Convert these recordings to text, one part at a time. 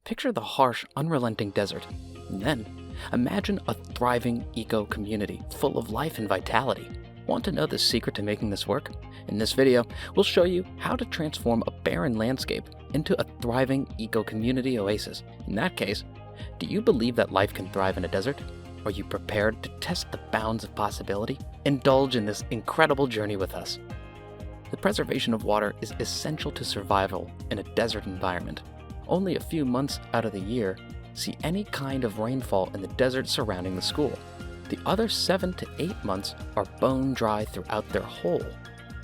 Picture the harsh, unrelenting desert. And then, imagine a thriving eco-community full of life and vitality. Want to know the secret to making this work? In this video, we'll show you how to transform a barren landscape into a thriving eco-community oasis. In that case, do you believe that life can thrive in a desert? Are you prepared to test the bounds of possibility? Indulge in this incredible journey with us. The preservation of water is essential to survival in a desert environment. Only a few months out of the year see any kind of rainfall in the desert surrounding the school. The other 7 to 8 months are bone dry throughout their whole.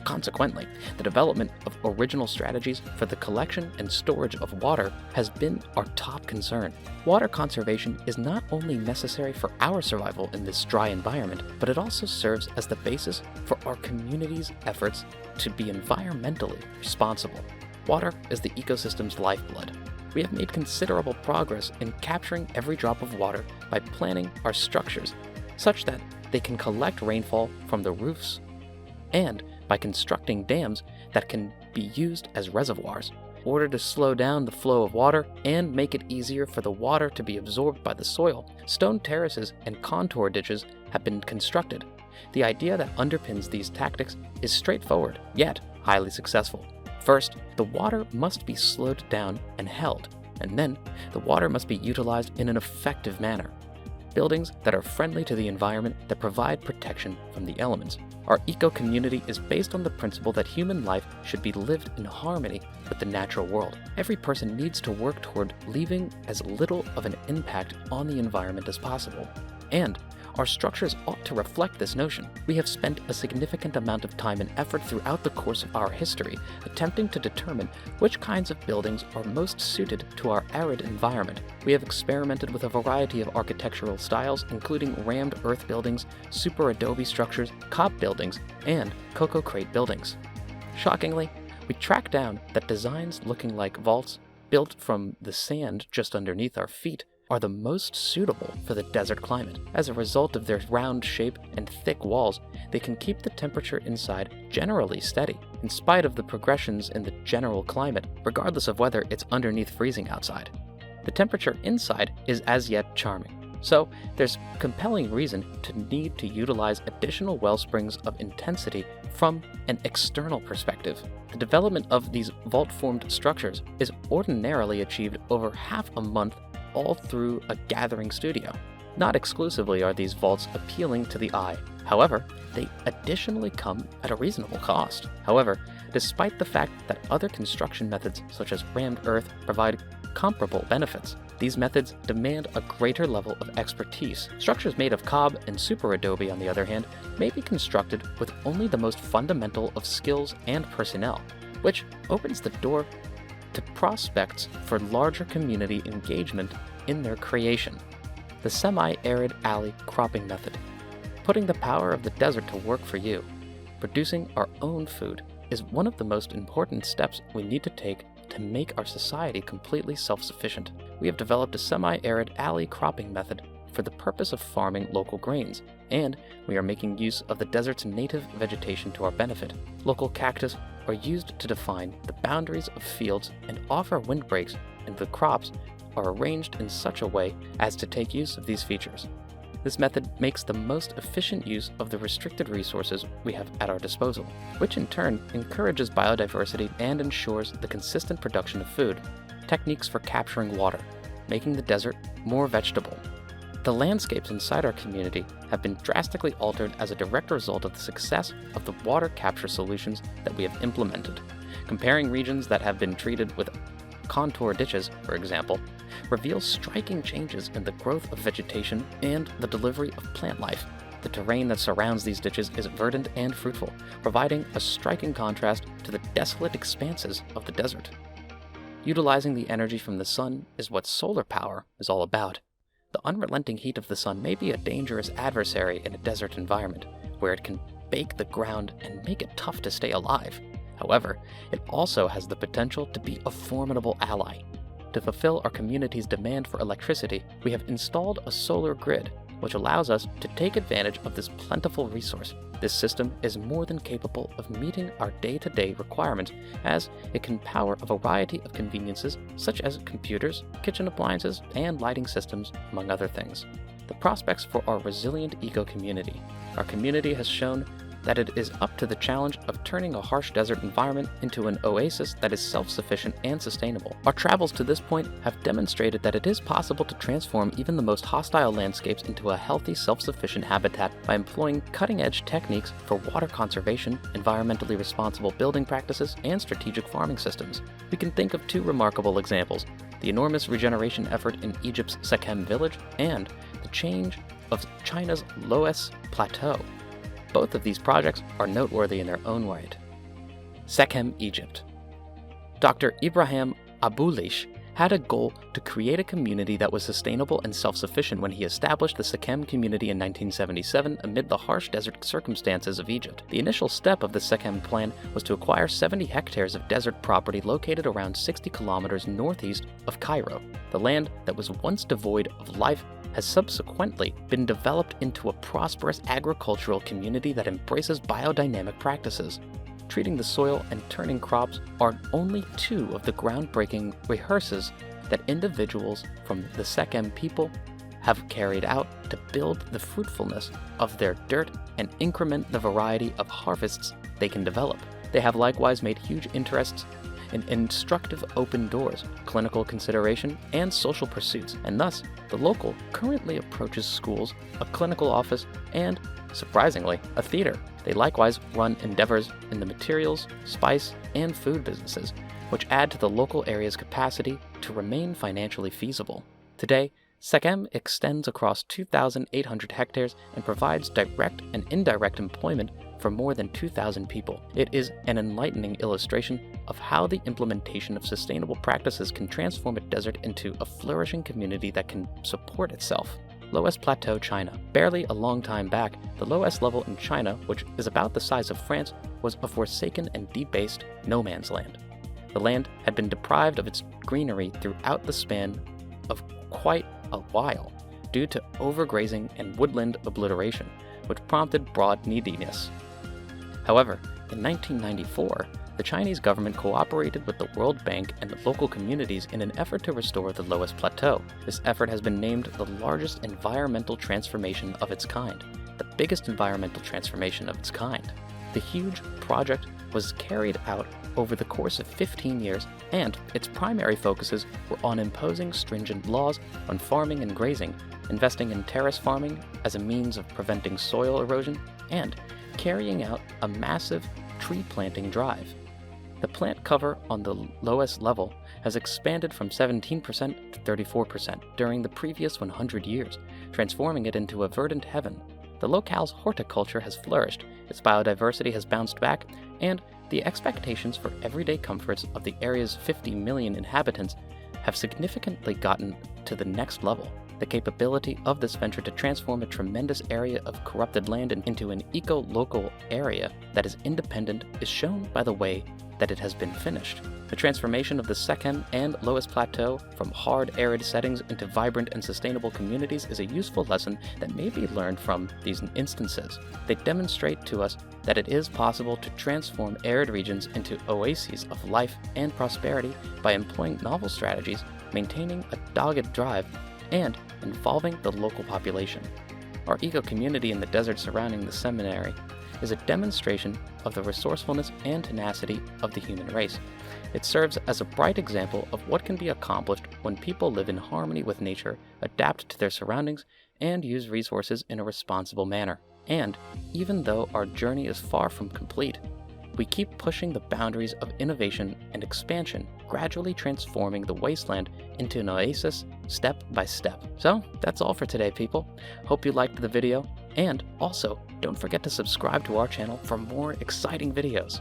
Consequently, the development of original strategies for the collection and storage of water has been our top concern. Water conservation is not only necessary for our survival in this dry environment, but it also serves as the basis for our community's efforts to be environmentally responsible. Water is the ecosystem's lifeblood. We have made considerable progress in capturing every drop of water by planning our structures such that they can collect rainfall from the roofs, and by constructing dams that can be used as reservoirs. In order to slow down the flow of water and make it easier for the water to be absorbed by the soil, stone terraces and contour ditches have been constructed. The idea that underpins these tactics is straightforward, yet highly successful. First, the water must be slowed down and held, and then the water must be utilized in an effective manner. Buildings that are friendly to the environment, that provide protection from the elements. Our eco-community is based on the principle that human life should be lived in harmony with the natural world. Every person needs to work toward leaving as little of an impact on the environment as possible. And our structures ought to reflect this notion. We have spent a significant amount of time and effort throughout the course of our history attempting to determine which kinds of buildings are most suited to our arid environment. We have experimented with a variety of architectural styles, including rammed earth buildings, super adobe structures, cob buildings, and cocoa crate buildings. Shockingly, we tracked down that designs looking like vaults built from the sand just underneath our feet are the most suitable for the desert climate. As a result of their round shape and thick walls, they can keep the temperature inside generally steady, in spite of the progressions in the general climate, regardless of whether it's underneath freezing outside. The temperature inside is as yet charming, so there's compelling reason to need to utilize additional well springs of intensity from an external perspective. The development of these vault-formed structures is ordinarily achieved over half a month, all through a gathering studio. Not exclusively are these vaults appealing to the eye. However, they additionally come at a reasonable cost. However, despite the fact that other construction methods such as rammed earth provide comparable benefits, these methods demand a greater level of expertise. Structures made of cob and super adobe, on the other hand, may be constructed with only the most fundamental of skills and personnel, which opens the door to prospects for larger community engagement in their creation. The semi-arid alley cropping method. Putting the power of the desert to work for you. Producing our own food is one of the most important steps we need to take to make our society completely self-sufficient. We have developed a semi-arid alley cropping method for the purpose of farming local grains, and we are making use of the desert's native vegetation to our benefit. Local cactus are used to define the boundaries of fields and offer windbreaks, and the crops are arranged in such a way as to take use of these features. This method makes the most efficient use of the restricted resources we have at our disposal, which in turn encourages biodiversity and ensures the consistent production of food. Techniques for capturing water, making the desert more vegetable. The landscapes inside our community have been drastically altered as a direct result of the success of the water capture solutions that we have implemented. Comparing regions that have been treated with contour ditches, for example, reveals striking changes in the growth of vegetation and the delivery of plant life. The terrain that surrounds these ditches is verdant and fruitful, providing a striking contrast to the desolate expanses of the desert. Utilizing the energy from the sun is what solar power is all about. The unrelenting heat of the sun may be a dangerous adversary in a desert environment, where it can bake the ground and make it tough to stay alive. However, it also has the potential to be a formidable ally. To fulfill our community's demand for electricity, we have installed a solar grid, which allows us to take advantage of this plentiful resource. This system is more than capable of meeting our day-to-day requirements, as it can power a variety of conveniences such as computers, kitchen appliances, and lighting systems, among other things. The prospects for our resilient eco-community. Our community has shown that it is up to the challenge of turning a harsh desert environment into an oasis that is self-sufficient and sustainable. Our travels to this point have demonstrated that it is possible to transform even the most hostile landscapes into a healthy, self-sufficient habitat by employing cutting-edge techniques for water conservation, environmentally responsible building practices, and strategic farming systems. We can think of two remarkable examples: the enormous regeneration effort in Egypt's Sekhem village and the change of China's Loess Plateau. Both of these projects are noteworthy in their own right. Sekhem, Egypt. Dr. Ibrahim Abouleish had a goal to create a community that was sustainable and self-sufficient when he established the Sekhem community in 1977 amid the harsh desert circumstances of Egypt. The initial step of the Sekhem plan was to acquire 70 hectares of desert property located around 60 kilometers northeast of Cairo. The land that was once devoid of life has subsequently been developed into a prosperous agricultural community that embraces biodynamic practices. Treating the soil and turning crops are only two of the groundbreaking rehearsals that individuals from the Sekhem people have carried out to build the fruitfulness of their dirt and increment the variety of harvests they can develop. They have likewise made huge interests in instructive open doors, clinical consideration, and social pursuits, and thus the local currently approaches schools, a clinical office, and, surprisingly, a theater. They likewise run endeavors in the materials, spice, and food businesses, which add to the local area's capacity to remain financially feasible. Today, Sekhem extends across 2,800 hectares and provides direct and indirect employment for more than 2,000 people. It is an enlightening illustration of how the implementation of sustainable practices can transform a desert into a flourishing community that can support itself. Loess Plateau, China. Barely a long time back, the Loess level in China, which is about the size of France, was a forsaken and debased no man's land. The land had been deprived of its greenery throughout the span of quite a while due to overgrazing and woodland obliteration, which prompted broad neediness. However, in 1994, the Chinese government cooperated with the World Bank and the local communities in an effort to restore the Loess Plateau. This effort has been named the largest environmental transformation of its kind, the biggest environmental transformation of its kind. The huge project was carried out over the course of 15 years, and its primary focuses were on imposing stringent laws on farming and grazing, investing in terrace farming as a means of preventing soil erosion, and carrying out a massive tree planting drive. The plant cover on the Loess level has expanded from 17% to 34% during the previous 100 years, transforming it into a verdant heaven. The locale's horticulture has flourished, its biodiversity has bounced back, and the expectations for everyday comforts of the area's 50 million inhabitants have significantly gotten to the next level. The capability of this venture to transform a tremendous area of corrupted land into an eco-local area that is independent is shown by the way that it has been finished. The transformation of the Sekhem and Loess Plateau from hard, arid settings into vibrant and sustainable communities is a useful lesson that may be learned from these instances. They demonstrate to us that it is possible to transform arid regions into oases of life and prosperity by employing novel strategies, maintaining a dogged drive, and involving the local population. Our eco-community in the desert surrounding the seminary is a demonstration of the resourcefulness and tenacity of the human race. It serves as a bright example of what can be accomplished when people live in harmony with nature, adapt to their surroundings, and use resources in a responsible manner. And even though our journey is far from complete, we keep pushing the boundaries of innovation and expansion, gradually transforming the wasteland into an oasis step by step. So that's all for today, people. Hope you liked the video, and also don't forget to subscribe to our channel for more exciting videos.